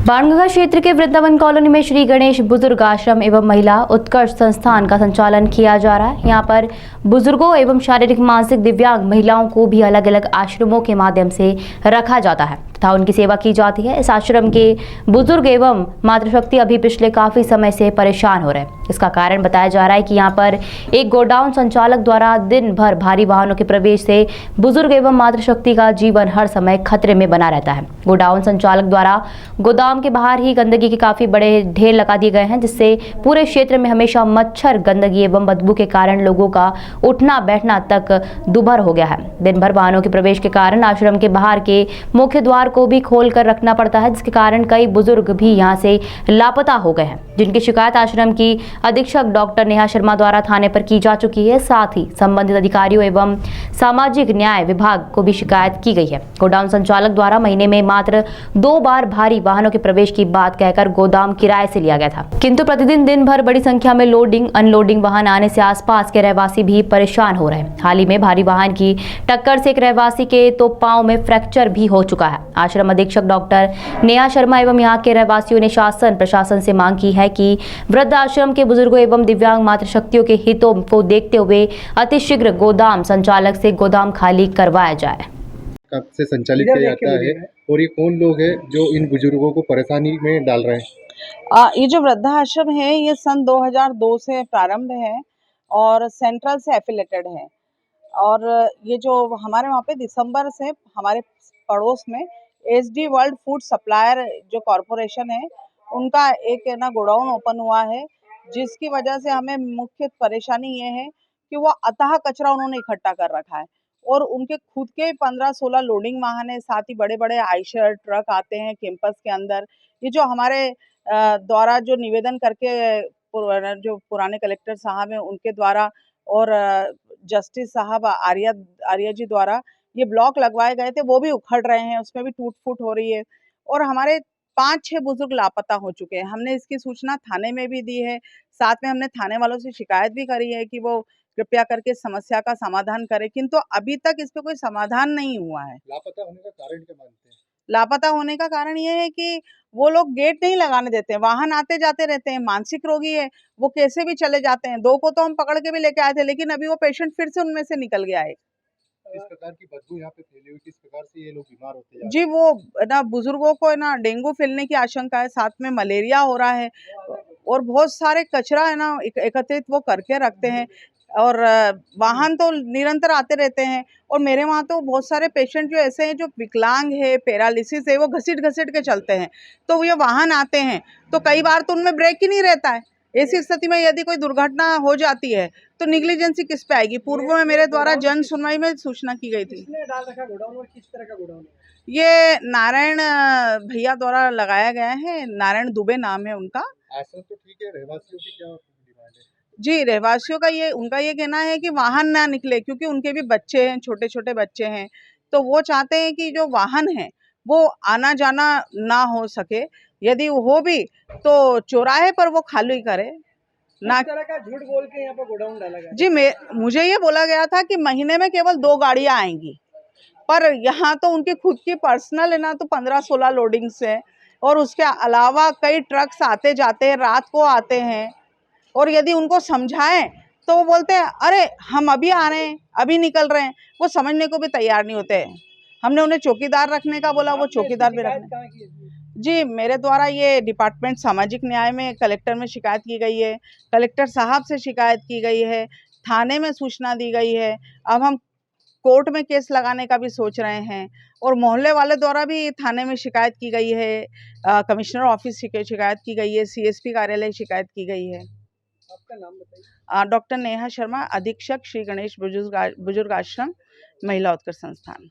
बाणगंगा क्षेत्र के वृंदावन कॉलोनी में श्री गणेश बुजुर्ग आश्रम एवं महिला उत्कर्ष संस्थान का संचालन किया जा रहा है। यहाँ पर बुजुर्गों एवं शारीरिक मानसिक दिव्यांग महिलाओं को भी अलग अलग आश्रमों के माध्यम से रखा जाता है तथा उनकी सेवा की जाती है। इस आश्रम के बुजुर्ग एवं मातृशक्ति अभी पिछले काफी समय से परेशान हो रहे हैं। इसका कारण बताया जा रहा है कि यहाँ पर एक गोडाउन संचालक द्वारा दिन भर भारी वाहनों के प्रवेश से बुजुर्ग एवं मातृशक्ति का जीवन हर समय खतरे में बना रहता है। गोडाउन संचालक द्वारा गोदाम के बाहर ही गंदगी के काफी बड़े ढेर लगा दिए गए हैं, जिससे पूरे क्षेत्र में हमेशा मच्छर, गंदगी एवं बदबू के कारण लोगों का उठना बैठना तक दुभर हो गया है। दिन भर वाहनों के प्रवेश के कारण आश्रम के बाहर के मुख्य द्वार को भी खोल कर रखना पड़ता है, जिसके कारण कई बुजुर्ग भी यहाँ से लापता हो गए हैं, जिनकी शिकायत आश्रम की अधीक्षक डॉक्टर नेहा शर्मा द्वारा थाने पर की जा चुकी है। साथ ही संबंधित अधिकारियों एवं सामाजिक न्याय विभाग को भी शिकायत की गई है। गोदाम संचालक द्वारा महीने में मात्र 2 बार भारी वाहनों के प्रवेश की बात कहकर गोदाम किराए से लिया गया था, किंतु प्रतिदिन दिन भर बड़ी संख्या में लोडिंग अनलोडिंग वाहन आने से आसपास के रहवासी भी परेशान हो रहे हैं। हाल ही में भारी वाहन की टक्कर से एक रहवासी के तो पांव में फ्रैक्चर भी हो चुका है। आश्रम अधीक्षक डॉक्टर नेहा शर्मा एवं यहाँ के रहवासियों ने शासन प्रशासन से मांग की है कि वृद्ध आश्रम के बुजुर्गों एवं दिव्यांग मातृशक्तियों के हितों को देखते हुए अतिशीघ्र गोदाम संचालक से गोदाम खाली करवाया जाए। कब से संचालित किया जाता है और ये कौन लोग हैं जो इन बुजुर्गों को परेशानी में डाल रहे हैं? ये जो वृद्धाश्रम है ये सन 2002 से प्रारंभ है और सेंट्रल से एफिलेटेड है। और ये जो हमारे वहाँ पे दिसंबर से हमारे पड़ोस में एसडी वर्ल्ड फूड सप्लायर जो कॉरपोरेशन है उनका एक ना गोडाउन ओपन हुआ है, जिसकी वजह से हमें मुख्य परेशानी ये है कि वो अथाह कचरा उन्होंने इकट्ठा कर रखा है और उनके खुद के 15-16 लोडिंग वाहन है, साथ ही बड़े बड़े आयशर ट्रक आते हैं कैंपस के अंदर। ये जो हमारे द्वारा जो निवेदन करके जो पुराने कलेक्टर साहब हैं उनके द्वारा और जस्टिस साहब आर्या जी द्वारा ये ब्लॉक लगवाए गए थे, वो भी उखड़ रहे हैं, उसमें भी टूट फूट हो रही है और हमारे 5-6 बुजुर्ग लापता हो चुके हैं। हमने इसकी सूचना थाने में भी दी है, साथ में हमने थाने वालों से शिकायत भी करी है कि वो कृपया करके समस्या का समाधान करें, किंतु अभी तक इस पे कोई समाधान नहीं हुआ है। लापता होने का कारण क्या मानते हैं? लापता होने का कारण ये है कि वो लोग गेट नहीं लगाने देते हैं, वाहन आते जाते रहते हैं। मानसिक रोगी है, वो कैसे भी चले जाते हैं। 2 को तो हम पकड़ के भी लेके आए थे, लेकिन अभी वो पेशेंट फिर से उनमें से निकल गया है। इस प्रकार की बदबू यहाँ पे फैली हुई, किस प्रकार से ये लोग बीमार होते जा रहे जी, वो ना बुजुर्गों को ना डेंगू फैलने की आशंका है, साथ में मलेरिया हो रहा है और बहुत सारे कचरा है ना एकत्रित वो करके रखते हैं और वाहन तो निरंतर आते रहते हैं। और मेरे वहाँ तो बहुत सारे पेशेंट जो ऐसे हैं जो विकलांग है, पैरालिसिस है, वो घसीट-घसीट के चलते हैं, तो ये वाहन आते हैं तो कई बार तो उनमें ब्रेक ही नहीं रहता है। ऐसी स्थिति में यदि कोई दुर्घटना हो जाती है तो निग्लिजेंसी किस पे आएगी? पूर्व में मेरे द्वारा जन सुनवाई में सूचना की गई थी। किसने डाल रखा गोडाउन और किस तरह का गोडाउन है? ये नारायण भैया द्वारा लगाया गया है, नारायण दुबे नाम है उनका। आश्रम तो ठीक है, रहवासियों की क्या डिमांड है? जी, रहवासियों का उनका ये कहना है कि वाहन ना निकले, क्योंकि उनके भी बच्चे हैं, छोटे-छोटे बच्चे हैं, तो वो चाहते हैं कि जो वाहन है वो आना-जाना ना हो सके। यदि हो भी तो चौराहे पर वो खाली करे ना। किस तरह का झूठ बोल के यहाँ पर गोडाउन डाला गया? जी, मुझे ये बोला गया था कि महीने में केवल 2 गाड़ियाँ आएंगी, पर यहाँ तो उनकी खुद की पर्सनल है ना, तो 15-16 लोडिंग्स है और उसके अलावा कई ट्रक्स आते जाते हैं, रात को आते हैं और यदि उनको समझाएं तो वो बोलते हैं अरे हम अभी आ रहे हैं, अभी निकल रहे हैं। वो समझने को भी तैयार नहीं होते हैं। हमने उन्हें चौकीदार रखने का बोला, वो चौकीदार भी रखने। जी, मेरे द्वारा ये डिपार्टमेंट सामाजिक न्याय में कलेक्टर में शिकायत की गई है, कलेक्टर साहब से शिकायत की गई है, थाने में सूचना दी गई है। अब हम कोर्ट में केस लगाने का भी सोच रहे हैं और मोहल्ले वाले द्वारा भी थाने में शिकायत की गई है, कमिश्नर ऑफिस शिकायत की गई है, सीएसपी कार्यालय शिकायत की गई है। आपका नाम बताइए। डॉक्टर नेहा शर्मा, अधीक्षक श्री गणेश बुजुर्ग आश्रम महिला उत्कर्ष संस्थान।